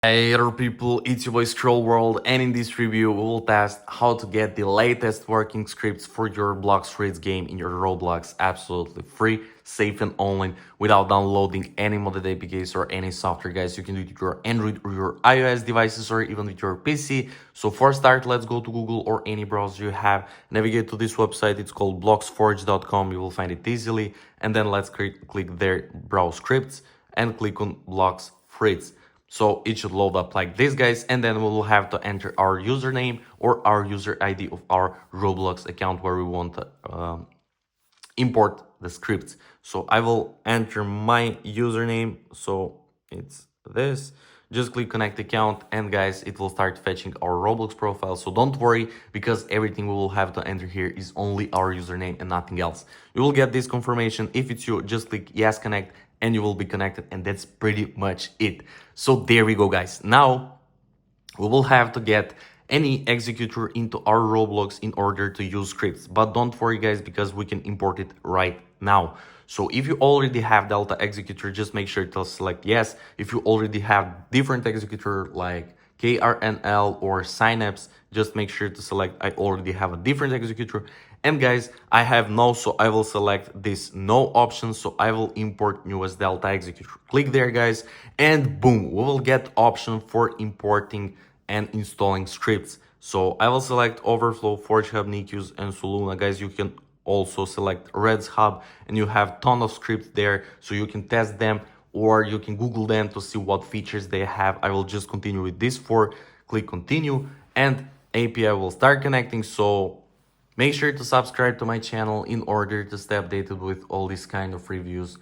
Hey other people, it's your boy Scroll World, and in this review we will test how to get the latest working scripts for your Blox Fruits game in your Roblox absolutely free, safe and online without downloading any modded APKs or any software, guys. You can do it with your Android or your iOS devices or even with your PC. So for start, let's go to Google or any browser you have, navigate to this website. It's called bloxforge.com. You will find it easily, and then let's click there, browse scripts, and click on Blox Fruits. So it should load up like this, guys, and then we will have to enter our username or our user ID of our Roblox account where we want to import the scripts. So I will enter my username, so it's this. Just click connect account, and guys, it will start fetching our Roblox profile. So don't worry, because everything we will have to enter here is only our username and nothing else. You will get this confirmation. If it's you, just click yes connect and you will be connected, and that's pretty much it. So there we go, guys. Now we will have to get any executor into our Roblox in order to use scripts. But don't worry, guys, because we can import it right now. So if you already have Delta executor, just make sure to select yes. If you already have different executor like KRNL or Synapse, just make sure to select I already have a different executor. And guys, I have no, so I will select this no option. So I will import newest Delta executor. Click there, guys, and boom, we will get option for importing and installing scripts. So I will select Overflow, Forge Hub, Nikius, and Soluna. Guys, you can also select Redz Hub, and you have ton of scripts there, so you can test them or you can Google them to see what features they have. I will just continue with this four. Click continue, and API will start connecting. So make sure to subscribe to my channel in order to stay updated with all these kind of reviews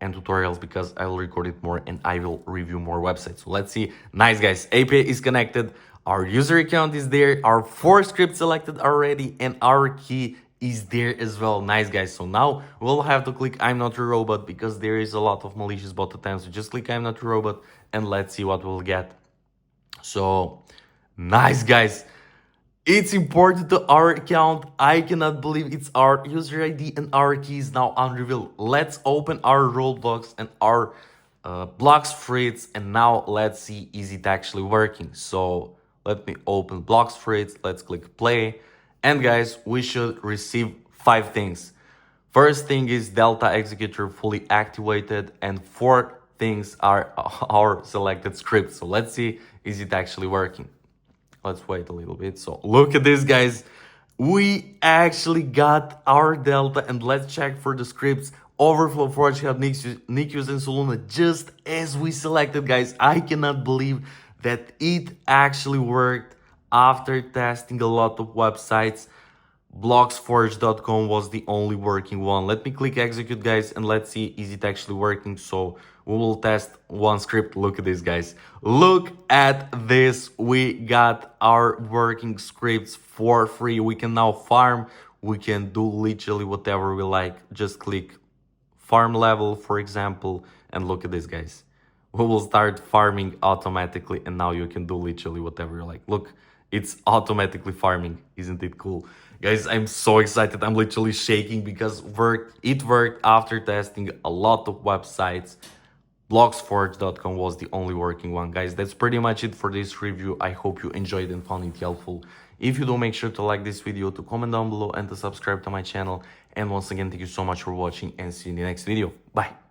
and tutorials, because I will record it more and I will review more websites. So let's see. Nice, guys. API is connected. Our user account is there. Our 4 scripts selected already, and our key is there as well. Nice, guys. So now we'll have to click I'm not a robot, because there is a lot of malicious bot attempts. So just click I'm not a robot and let's see what we'll get. So nice, guys. It's imported to our account. I cannot believe it's our user ID and our key is now unrevealed. Let's open our Roblox and our Blox Fruits, and now let's see, is it actually working? So let me open Blox Fruits. Let's click play, and guys, we should receive 5 things. First thing is Delta executor fully activated, and 4 things are our selected scripts. So let's see, is it actually working? Let's wait a little bit. So look at this, guys. We actually got our Delta, and let's check for the scripts. Overflow, Forge Hub, Nikius, and Soluna, just as we selected, guys. I cannot believe that it actually worked after testing a lot of websites. Bloxforge.com was the only working one. Let me click execute, guys, and let's see, is it actually working? So we will test one script. Look at this, guys. Look at this. We got our working scripts for free. We can now farm. We can do literally whatever we like. Just click farm level, for example, and look at this, guys. We will start farming automatically, and now you can do literally whatever you like. Look, it's automatically farming. Isn't it cool? Guys, I'm so excited. I'm literally shaking because it worked after testing a lot of websites. Bloxforge.com was the only working one, guys. That's pretty much it for this review. I hope you enjoyed and found it helpful. If you do, make sure to like this video, to comment down below, and to subscribe to my channel. And once again, thank you so much for watching, and see you in the next video. Bye.